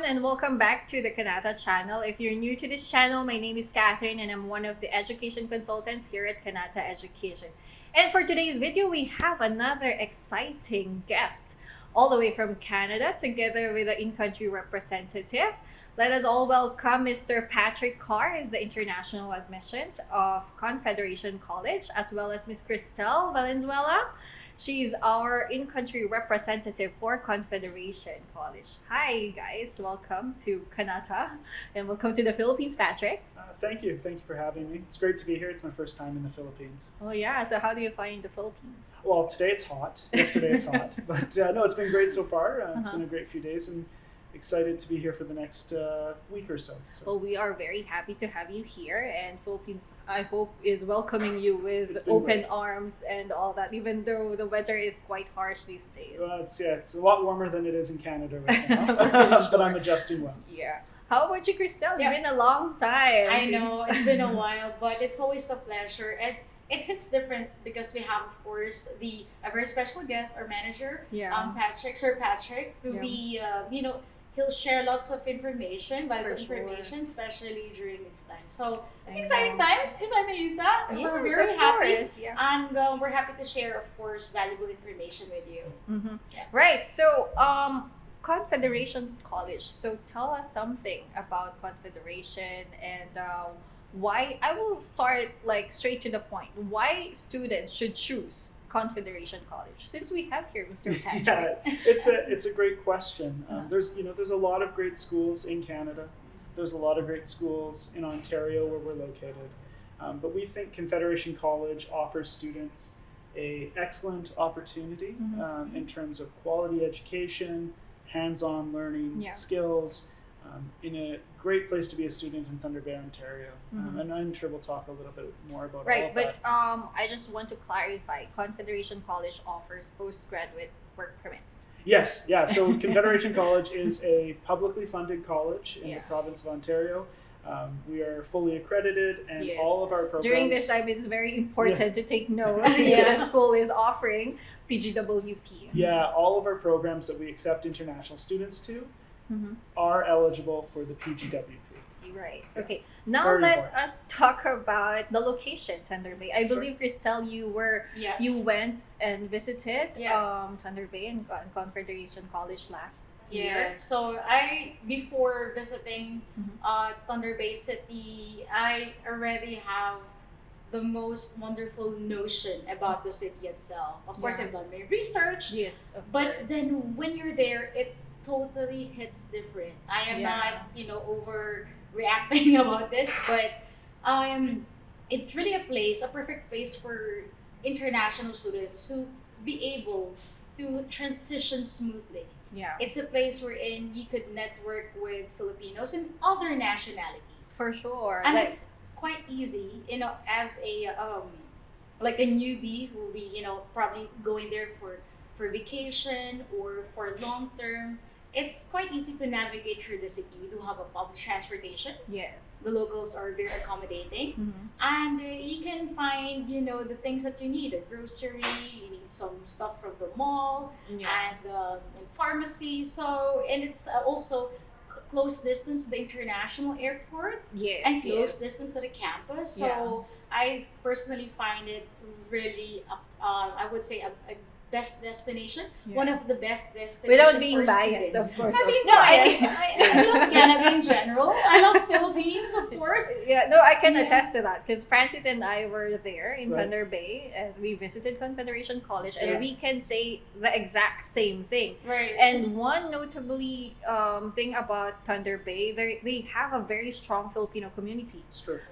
and welcome back to the Kanata channel. If you're new to this channel, my name is Catherine and I'm one of the education consultants here at Kanata Education. And for today's video, we have another exciting guest all the way from Canada together with the in-country representative. Let us all welcome Mr. Patrick Carr, is the International Admissions of Confederation College, as well as Ms. Cristel Valenzuela. She's our in-country representative for Confederation College. Hi guys, welcome to Kanata and welcome to the Philippines, Patrick. Thank you for having me. It's great to be here. It's my first time in the Philippines. Oh yeah, so how do you find the Philippines? Well, today it's hot. Yesterday it's hot. But no, it's been great so far. It's been a great few days and excited to be here for the next week or so. Well, we are very happy to have you here, and Philippines, I hope, is welcoming you with open arms and all that, even though the weather is quite harsh these days. Well, it's a lot warmer than it is in Canada right now, Sure. but I'm adjusting well. Yeah. How about you, Cristel? It's Yeah. been a long time. I know, it's been a while, but it's always a pleasure. And it hits different because we have, of course, a very special guest, our manager, Sir Patrick, to be, he'll share lots of information, valuable information, especially during this time. So it's exciting times, if I may use that. Yes, we're very of happy, course, yeah. and we're happy to share, of course, valuable information with you. Mm-hmm. Yeah. Right. So, Confederation College. So, tell us something about Confederation and why. I will start like straight to the point. Why students should choose Confederation College, since we have here Mr. Patrick. Yeah, it's a great question. There's a lot of great schools in Canada. There's a lot of great schools in Ontario where we're located, but we think Confederation College offers students a excellent opportunity in terms of quality education, hands-on learning, skills. In a great place to be a student in Thunder Bay, Ontario. And I'm sure we'll talk a little bit more about all of that. I just want to clarify, Confederation College offers postgraduate work permit. Yes, yeah. So Confederation College is a publicly funded college in the province of Ontario. We are fully accredited, and all of our programs... During this time, it's very important to take note if the school is offering PGWP. Yeah, all of our programs that we accept international students to are eligible for the PGWP. Right. Okay. Now let us talk about the location, Thunder Bay. I believe, Cristel, you went and visited Thunder Bay and Confederation College last year. So before visiting Thunder Bay City, I already have the most wonderful notion about the city itself. Of course, I've done my research. Yes. But then when you're there, it totally hits different. I am not, overreacting about this, but it's really a perfect place for international students to be able to transition smoothly. Yeah. It's a place wherein you could network with Filipinos and other nationalities. For sure. And it's quite easy, as a like a newbie who will be, probably going there for vacation or for long term. It's quite easy to navigate through the city. We do have a public transportation. Yes. The locals are very accommodating. And you can find, the things that you need. A grocery, you need some stuff from the mall, and pharmacy. And it's also close distance to the international airport. Yes. And close distance to the campus. So I personally find it really, I would say, a best destination, one of the best destinations. Without being biased, students. of course. I love Canada in general. I love Philippines, of course. Yeah, no, I can attest to that because Francis and I were there in Thunder Bay and we visited Confederation College, and we can say the exact same thing. Right. And one notably thing about Thunder Bay, they have a very strong Filipino community,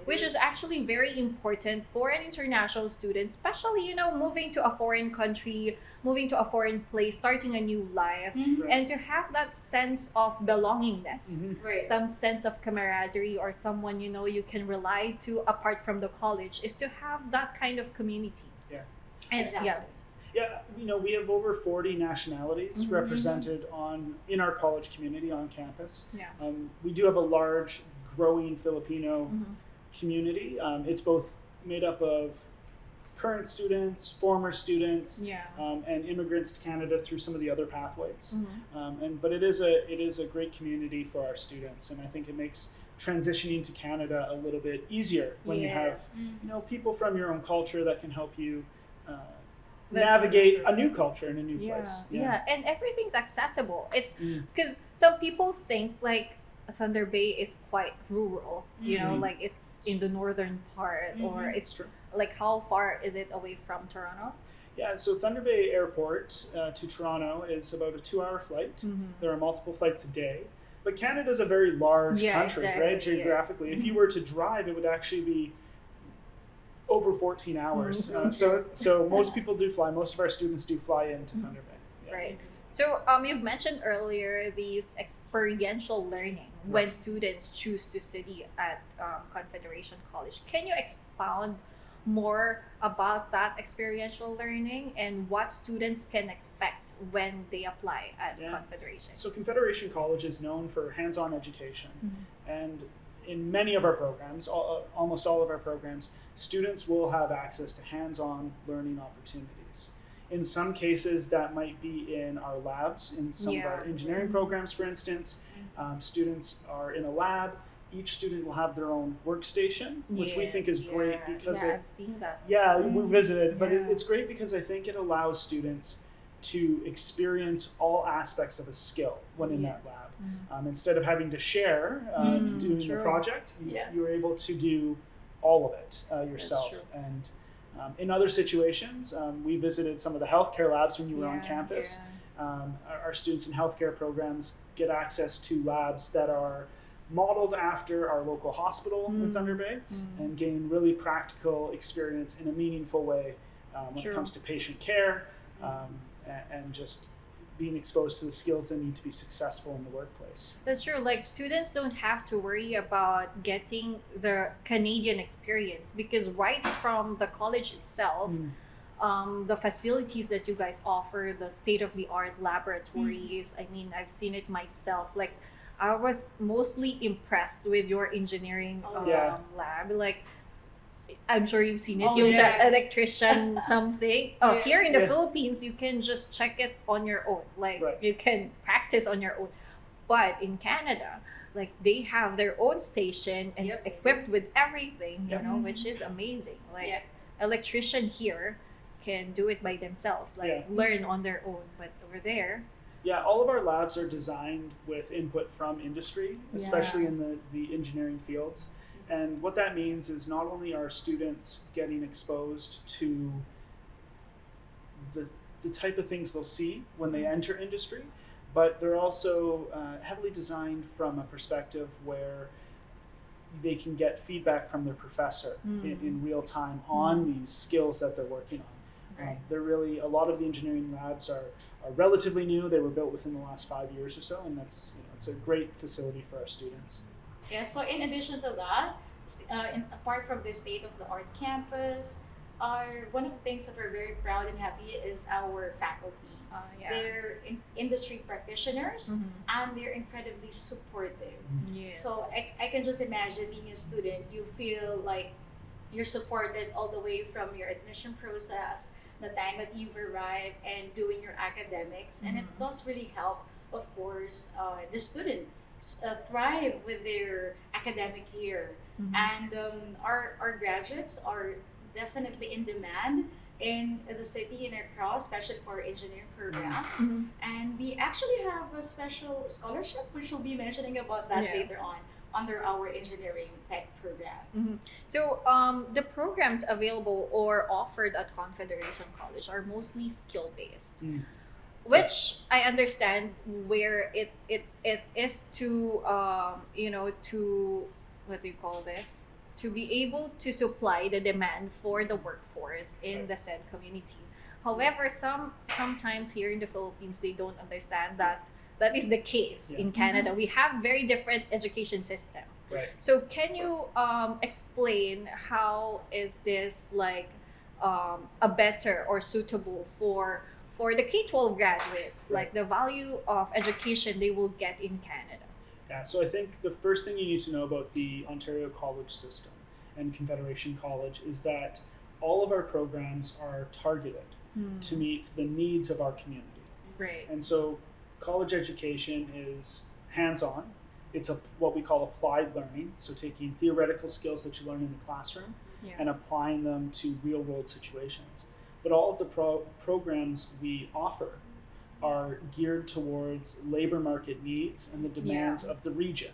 which is actually very important for an international student, especially moving to a foreign country, moving to a foreign place, starting a new life, and to have that sense of belongingness, some sense of camaraderie, or someone you can rely to apart from the college, is to have that kind of community. Yeah. And exactly. We have over 40 nationalities represented in our college community on campus. Yeah. We do have a large, growing Filipino community. It's both made up of current students, former students, Yeah. and immigrants to Canada through some of the other pathways. Mhm. But it is a great community for our students, and I think it makes transitioning to Canada a little bit easier when you have Yes. people from your own culture that can help you That's navigate true. a new culture in a new Yeah, place. yeah, and everything's accessible. It's Mm. because some people think like Thunder Bay is quite rural, Mhm. like it's in the northern part, or Mhm. it's True. like how far is it away from Toronto? Yeah, so Thunder Bay Airport to Toronto is about a 2-hour flight. There are multiple flights a day. But Canada's a very large Yeah, it country, definitely right? is. Geographically. If you were to drive, it would actually be over 14 hours. So most people do fly. Most of our students do fly into Thunder Bay. Yeah. Right. So you've mentioned earlier these experiential learning when students choose to study at Confederation College. Can you expound more about that experiential learning and what students can expect when they apply at Yeah. Confederation? So Confederation College is known for hands-on education, and in many of our programs, almost all of our programs, students will have access to hands-on learning opportunities. In some cases, that might be in our labs. In some of our engineering programs, for instance, students are in a lab. Each student will have their own workstation, which we think is great because I've seen that. we visited, but Yeah. it's great because I think it allows students to experience all aspects of a skill when in that lab. Instead of having to share doing the True. project, Yeah. you were able to do all of it yourself. true. And in other situations, we visited some of the healthcare labs when you were on campus. Our students in healthcare programs get access to labs that are modeled after our local hospital in Thunder Bay and gain really practical experience in a meaningful way when it comes to patient care and just being exposed to the skills that need to be successful in the workplace. That's true. Like students don't have to worry about getting the Canadian experience because right from the college itself, the facilities that you guys offer, the state-of-the-art laboratories, I mean, I've seen it myself. Like I was mostly impressed with your engineering lab. Like I'm sure you've seen it. Yung sa electrician something. Here in the Philippines, you can just check it on your own. Like you can practice on your own. But in Canada, like they have their own station and equipped with everything, you know, which is amazing. Like electrician here can do it by themselves, like learn on their own. But over there, all of our labs are designed with input from industry, especially in the engineering fields. And what that means is not only are students getting exposed to the type of things they'll see when they enter industry, but they're also heavily designed from a perspective where they can get feedback from their professor in real time on these skills that they're working on. They're really, a lot of the engineering labs are relatively new. They were built within the last 5 years or so, and that's it's a great facility for our students. Yeah, so in addition to that, apart from the state-of-the-art campus, one of the things that we're very proud and happy is our faculty. They're industry practitioners and they're incredibly supportive. yes. So I can just imagine being a student, you feel like you're supported all the way from your admission process, the time that you've arrived and doing your academics. And it does really help, of course, the student thrive with their academic year. And our graduates are definitely in demand in the city and across, especially for engineering programs. And we actually have a special scholarship, which we'll be mentioning about that later on under our engineering tech program. So the programs available or offered at Confederation College are mostly skill-based. Which I understand where it is to to what do you call this, to be able to supply the demand for the workforce in the said community. However, sometimes here in the Philippines they don't understand that is the case in Canada. We have very different education system. So can you explain how is this like a better or suitable for the K-12 graduates, like the value of education they will get in Canada? Yeah, so I think the first thing you need to know about the Ontario college system and Confederation College is that all of our programs are targeted to meet the needs of our community. Right. And so college education is hands-on. It's what we call applied learning, so taking theoretical skills that you learn in the classroom and applying them to real-world situations. But all of the programs we offer are geared towards labor market needs and the demands of the region.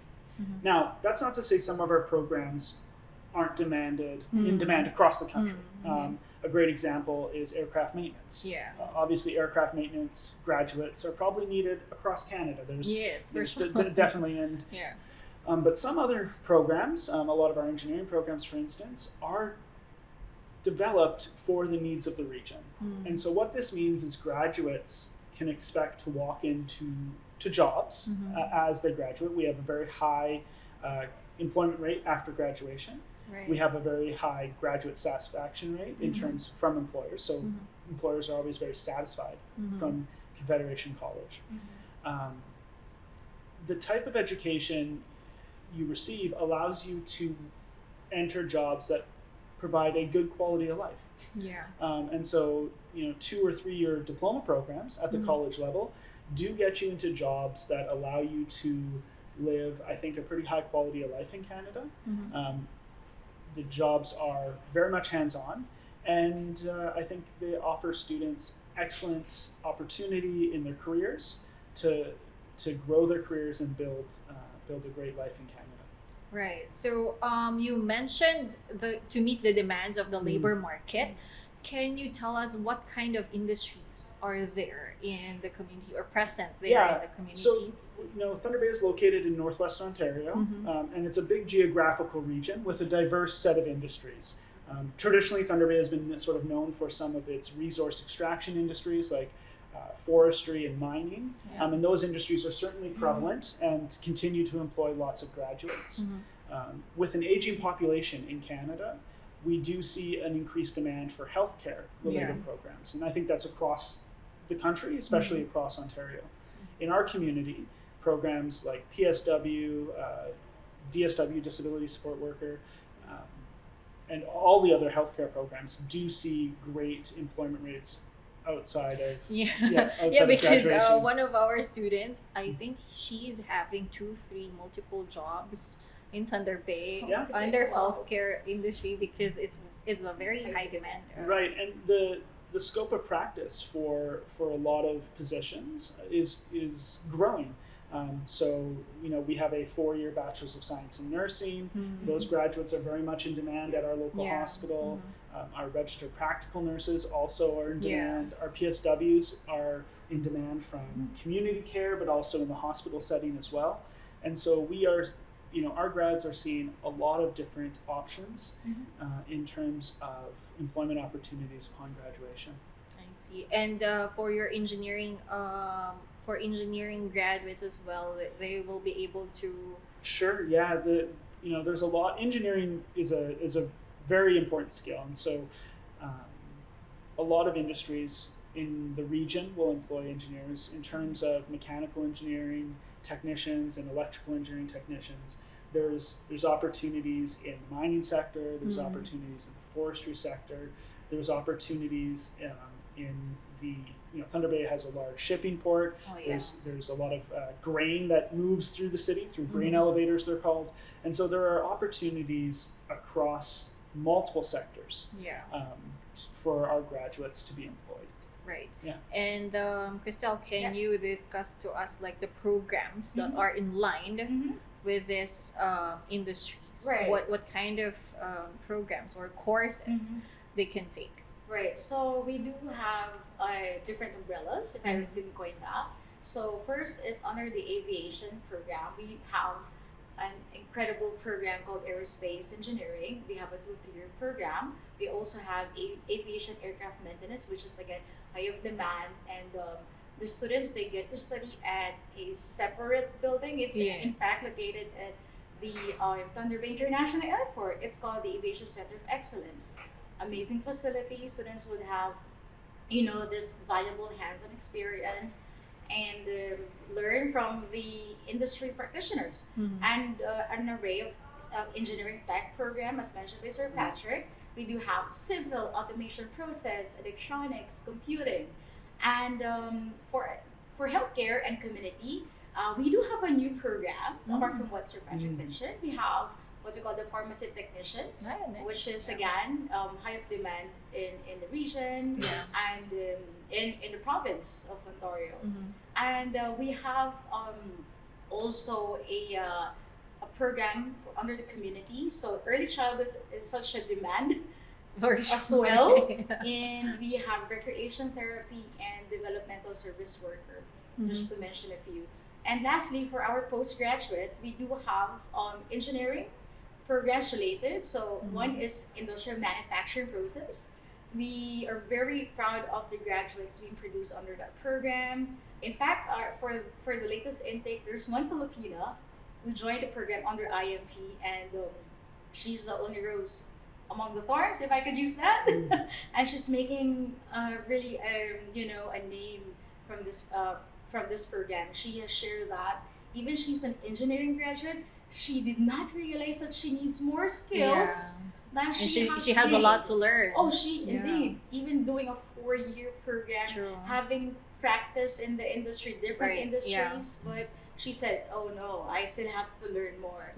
Now, that's not to say some of our programs aren't in demand across the country. A great example is aircraft maintenance. Obviously, aircraft maintenance graduates are probably needed across Canada. Definitely. And but some other programs, a lot of our engineering programs, for instance, are developed for the needs of the region. And so what this means is graduates can expect to walk into jobs as they graduate. We have a very high employment rate after graduation. Right. We have a very high graduate satisfaction rate in terms from employers. So employers are always very satisfied from Confederation College. The type of education you receive allows you to enter jobs that provide a good quality of life. And so, 2 or 3 year diploma programs at the college level do get you into jobs that allow you to live, I think, a pretty high quality of life in Canada. The jobs are very much hands-on, and I think they offer students excellent opportunity in their careers to grow their careers and build a great life in Canada. Right. So you mentioned to meet the demands of the labor market. Can you tell us what kind of industries are there in the community or present there in the community? So, Thunder Bay is located in northwest Ontario, and it's a big geographical region with a diverse set of industries. Traditionally, Thunder Bay has been sort of known for some of its resource extraction industries like forestry and mining, and those industries are certainly prevalent and continue to employ lots of graduates. With an aging population in Canada, we do see an increased demand for healthcare related programs, and I think that's across the country, especially across Ontario. In our community, programs like PSW, DSW, Disability Support Worker, and all the other healthcare programs do see great employment rates outside of because one of our students, I think she's having 2-3 multiple jobs in Thunder Bay under healthcare industry because it's a very high demand. Right, and the scope of practice for a lot of positions is growing. So we have a 4-year Bachelor's of Science in Nursing. Those graduates are very much in demand at our local hospital. Our registered practical nurses also are in demand. Our PSWs are in demand from community care, but also in the hospital setting as well. And so we are, our grads are seeing a lot of different options in terms of employment opportunities upon graduation. I see. And for your engineering, for engineering graduates as well, they will be able to. Sure. Yeah. There's a lot. Engineering is a very important skill, and so a lot of industries in the region will employ engineers in terms of mechanical engineering technicians and electrical engineering technicians. There's opportunities in the mining sector. There's opportunities in the forestry sector. There's opportunities in the Thunder Bay has a large shipping port. There's a lot of grain that moves through the city through grain elevators, they're called, and so there are opportunities across multiple sectors for our graduates to be employed. Right. Yeah. And Christelle, can you discuss to us like the programs that are in line with this industries? Right. What kind of programs or courses they can take? Right. So we do have different umbrellas, if I can coin that. So first is under the aviation program. We have an incredible program called Aerospace Engineering. We have a 2-year program. We also have aviation aircraft maintenance, which is again high of demand, and the students, they get to study at a separate building. It's in fact located at the Thunder Bay International Airport. It's called the Aviation Center of Excellence. Amazing facility. Students would have this valuable hands-on experience and learn from the industry practitioners, and an array of engineering tech program, as mentioned by Sir Patrick. We do have civil, automation process, electronics, computing. And for healthcare and community, we do have a new program, apart from what Sir Patrick mentioned. We have what we call the pharmacy technician, which is again high of demand in the region and in the province of Ontario. And we have also a program under the community. So early childhood is such a demand as well. And we have recreation therapy and developmental service worker, just to mention a few. And lastly, for our postgraduate, we do have engineering programs related. So one is industrial manufacturing process. We are very proud of the graduates being produced under that program. In fact, for the latest intake, there's one Filipina who joined the program under IMP, and she's the only rose among the thorns, if I could use that. And she's making really a name from this program. She has shared that even she's an engineering graduate, she did not realize that she needs more skills than she has a lot to learn. Oh, she indeed. Even doing a 4-year program, having practice in the industry, different industries, but she said, "Oh no, I still have to learn more."